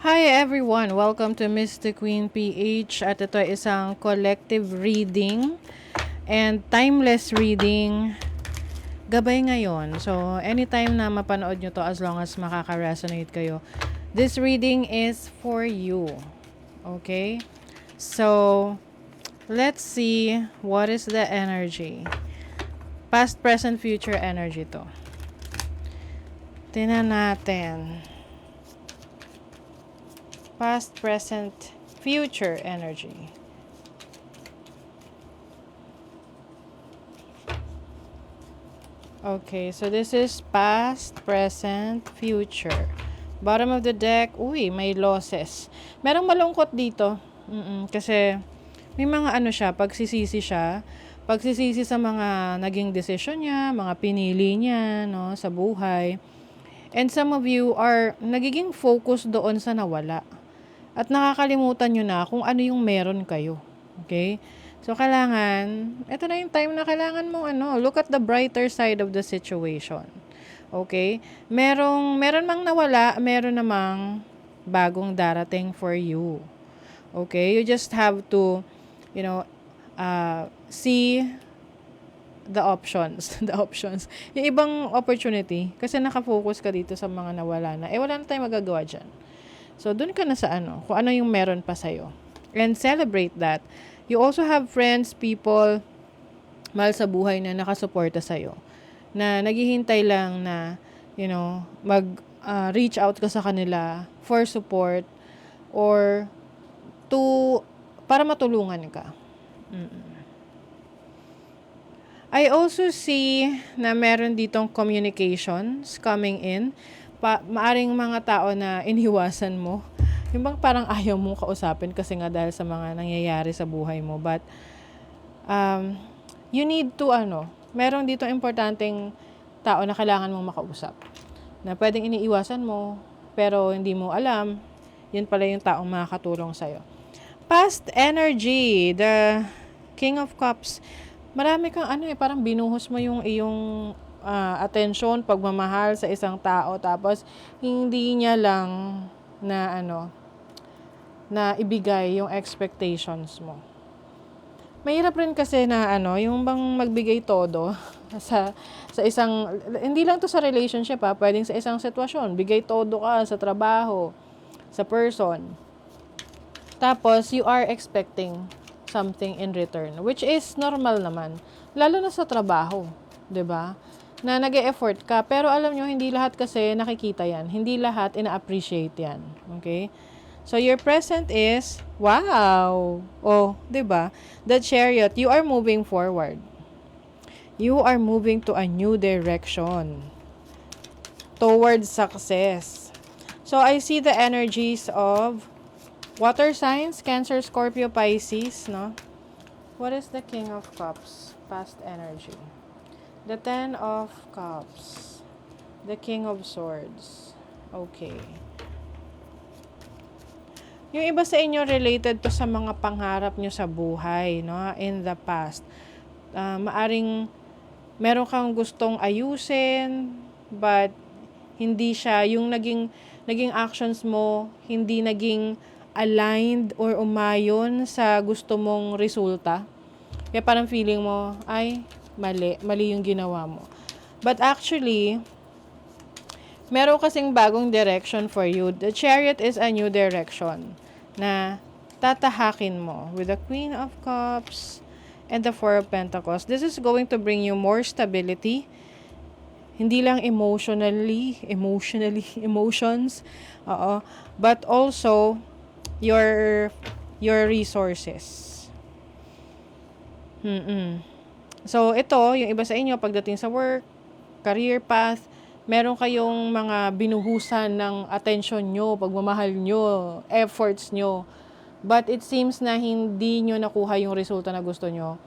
Hi everyone! Welcome to Mystic Queen PH at ito ay isang collective reading and timeless reading gabay ngayon. So, anytime na mapanood nyo to as long as makaka-resonate kayo, this reading is for you. Okay? So, let's see what is the energy. Past, present, future energy to. Tingnan natin. Past, present, future energy. Okay, so this is past, present, future. Bottom of the deck, uy, may losses. Merong malungkot dito. Kasi may mga ano siya, pagsisisi siya. Pagsisisi sa mga naging decision niya, mga pinili niya, no, sa buhay. And some of you are nagiging focus doon sa nawala. At nakakalimutan nyo na kung ano yung meron kayo. Okay? So, kailangan, ito na yung time na kailangan mong look at the brighter side of the situation. Okay? Meron mang nawala, meron namang bagong darating for you. Okay? You just have to, see the options. The options. Yung ibang opportunity, kasi nakafocus ka dito sa mga nawala na, wala na tayong magagawa dyan. So, dun ka na sa kung ano yung meron pa sa'yo. And celebrate that. You also have friends, people, mahal sa buhay na nakasuporta sa'yo. Na naghihintay lang na, reach out ka sa kanila for support or para matulungan ka. I also see na meron ditong communications coming in. Maaring mga tao na iniwasan mo. Yung bang parang ayaw mong kausapin kasi nga dahil sa mga nangyayari sa buhay mo. But, you need to, meron dito importanteng tao na kailangan mong makausap. Na pwedeng iniiwasan mo, pero hindi mo alam, yun pala yung taong makakatulong sa'yo. Past energy, the King of Cups. Marami kang parang binuhos mo yung iyong atensyon, pagmamahal sa isang tao, tapos hindi niya lang na na ibigay yung expectations mo. Mahirap rin kasi na yung bang magbigay todo sa isang, hindi lang to sa relationship pwedeng sa isang sitwasyon, bigay todo ka sa trabaho, sa person. Tapos you are expecting something in return, which is normal naman, lalo na sa trabaho, 'di ba? Na nag-e-effort ka, pero alam nyo, hindi lahat kasi nakikita yan. Hindi lahat ina-appreciate yan. Okay? So, your present is, wow! Oh, diba? The Chariot, you are moving forward. You are moving to a new direction. Towards success. So, I see the energies of water signs, Cancer, Scorpio, Pisces, no? What is the King of Cups? Past energy. The Ten of Cups. The King of Swords. Okay. Yung iba sa inyo related to sa mga pangarap nyo sa buhay, no? In the past. Maaring meron kang gustong ayusin, but hindi siya, yung naging actions mo, hindi naging aligned or umayon sa gusto mong resulta. Kaya parang feeling mo, ay, mali yung ginawa mo. But actually, meron kasing bagong direction for you. The Chariot is a new direction na tatahakin mo with the Queen of Cups and the Four of Pentacles. This is going to bring you more stability. Hindi lang emotions, but also your resources. So, ito, yung iba sa inyo, pagdating sa work, career path, meron kayong mga binuhusan ng attention nyo, pagmamahal nyo, efforts nyo. But it seems na hindi nyo nakuha yung resulta na gusto nyo.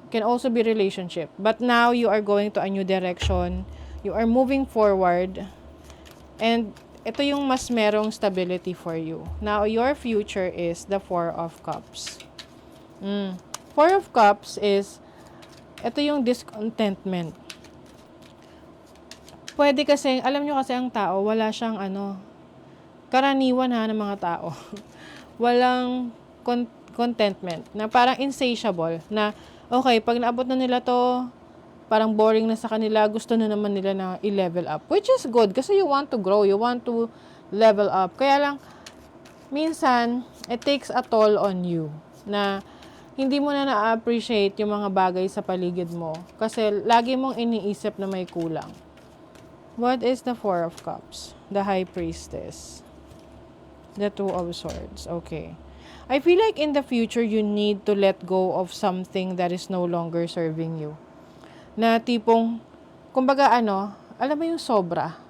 Can also be relationship. But now, you are going to a new direction. You are moving forward. And ito yung mas merong stability for you. Now, your future is the Four of Cups. Four of Cups is, ito yung discontentment. Pwede kasi, alam nyo kasi ang tao, wala siyang karaniwan ng mga tao, walang contentment, na parang insatiable, na okay, pag naabot na nila to, parang boring na sa kanila, gusto na naman nila na i-level up. Which is good, kasi you want to grow, you want to level up. Kaya lang, minsan, it takes a toll on you, na hindi mo na na-appreciate yung mga bagay sa paligid mo. Kasi lagi mong iniisip na may kulang. What is the Four of Cups? The High Priestess. The Two of Swords. Okay. I feel like in the future, you need to let go of something that is no longer serving you. Na tipong, kumbaga alam mo yung sobra.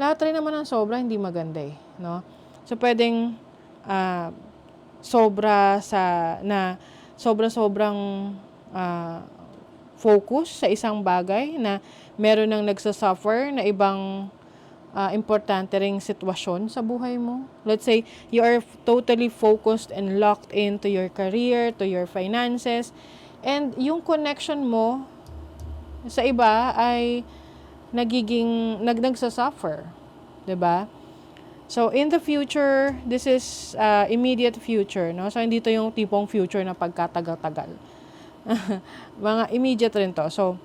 Lahat rin naman ng sobra, hindi maganda eh. No? So, pwedeng sobrang focus sa isang bagay, na meron ng nagsasuffer na ibang importante ring sitwasyon sa buhay mo. Let's say, you are totally focused and locked into your career, to your finances, and yung connection mo sa iba ay nagsasuffer. 'Di ba? So, in the future, this is immediate future, no? So, hindi to yung tipong future na pagkatagal-tagal. Mga immediate rin to. So,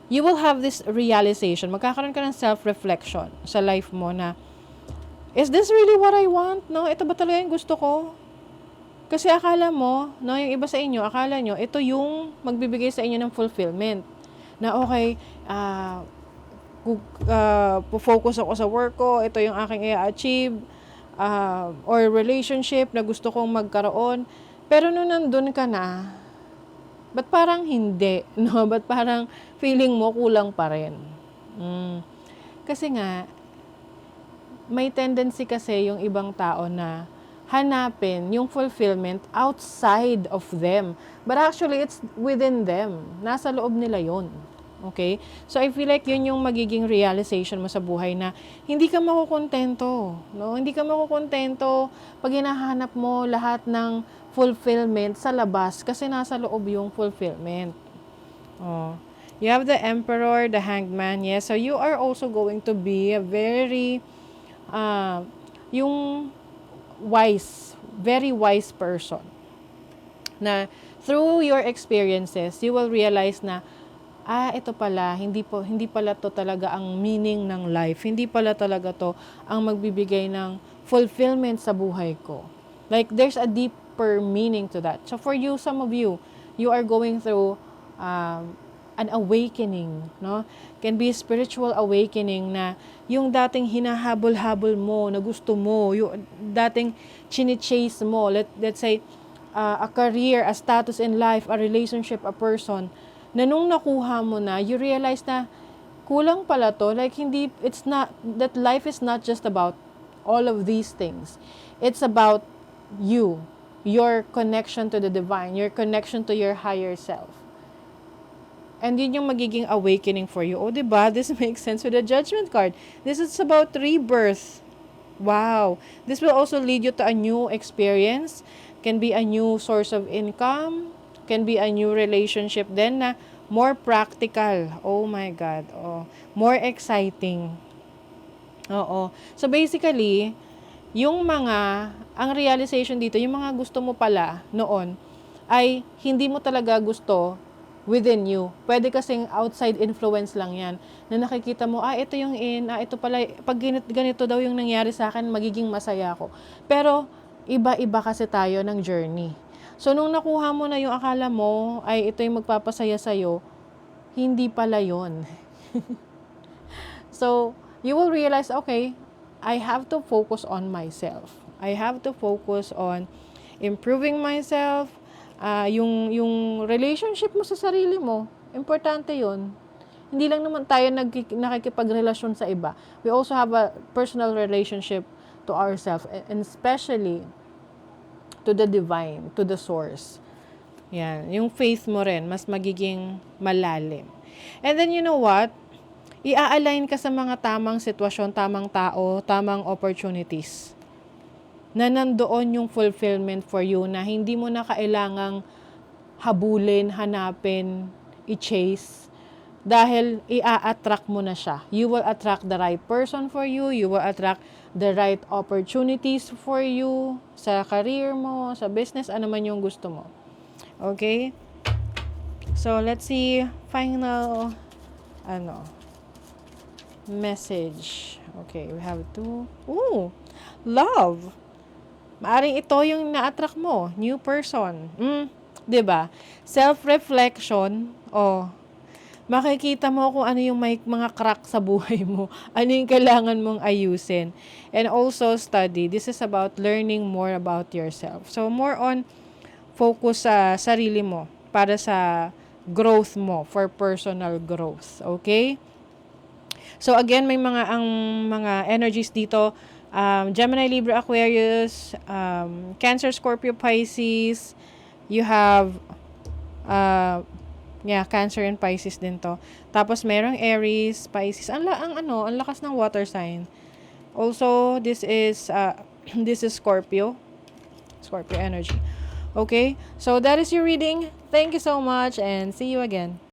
you will have this realization. Magkakaroon ka ng self-reflection sa life mo na, is this really what I want? No? Ito ba talaga yung gusto ko? Kasi akala mo, no, yung iba sa inyo, akala nyo, ito yung magbibigay sa inyo ng fulfillment. Na okay, focus ako sa work ko, ito yung aking i-achieve, or relationship na gusto kong magkaroon. Pero nung nandun ka na, ba't parang hindi? No? Ba't parang feeling mo kulang pa rin? Kasi nga, may tendency kasi yung ibang tao na hanapin yung fulfillment outside of them. But actually, it's within them. Nasa loob nila yon. Okay? So, I feel like yun yung magiging realization mo sa buhay, na hindi ka makukontento. No? Hindi ka makukontento pag hinahanap mo lahat ng fulfillment sa labas, kasi nasa loob yung fulfillment. Oh. You have the Emperor, the Hanged Man. Yes, so you are also going to be a very yung very wise person, na through your experiences, you will realize na ito pala, hindi pala to talaga ang meaning ng life. Hindi pala talaga to ang magbibigay ng fulfillment sa buhay ko. Like, there's a deeper meaning to that. So, for you, some of you are going through an awakening, no? Can be a spiritual awakening, na yung dating hinahabol-habol mo, na gusto mo, yung dating chine-chase mo, let's say, a career, a status in life, a relationship, a person, na nung nakuha mo na, you realize na kulang pala to. Like, it's not, that life is not just about all of these things. It's about you, your connection to the divine, your connection to your higher self. And yun yung magiging awakening for you. Oh, diba? This makes sense with the Judgment card. This is about rebirth. Wow. This will also lead you to a new experience. Can be a new source of income. Can be a new relationship then, na more practical. Oh my God. Oh, more exciting. Oo. So basically, ang realization dito, yung mga gusto mo pala noon, ay hindi mo talaga gusto within you. Pwede kasing outside influence lang yan, na nakikita mo, ito yung ito pala, pag ganito daw yung nangyari sa akin, magiging masaya ako. Pero, iba-iba kasi tayo ng journey. So, nung nakuha mo na yung akala mo, ay ito yung magpapasaya sa'yo, hindi pala yun. So, you will realize, okay, I have to focus on myself. I have to focus on improving myself. Yung relationship mo sa sarili mo, importante yun. Hindi lang naman tayo nakikipagrelasyon sa iba. We also have a personal relationship to ourselves, and especially to the divine, to the source. Yan. Yung faith mo rin, mas magiging malalim. And then, you know what? I-align ka sa mga tamang sitwasyon, tamang tao, tamang opportunities, na nandoon yung fulfillment for you, na hindi mo na kailangang habulin, hanapin, i-chase dahil i-attract mo na siya. You will attract the right person for you. You will attract the right opportunities for you sa career mo, sa business, ano man yung gusto mo. Okay? So, let's see. Final, message. Okay, we have two. Ooh, love. Maaring ito yung na-attract mo. New person. 'Di ba? Self-reflection. Makikita mo kung ano yung may mga crack sa buhay mo. Ano yung kailangan mong ayusin. And also study. This is about learning more about yourself. So, more on focus sa sarili mo para sa growth mo, for personal growth. Okay? So, again, may mga energies dito. Gemini, Libra, Aquarius, Cancer, Scorpio, Pisces. You have Cancer and Pisces din to. Tapos merong Aries, Pisces. Ang lakas ng water sign. Also, this is Scorpio. Scorpio energy. Okay? So that is your reading. Thank you so much and see you again.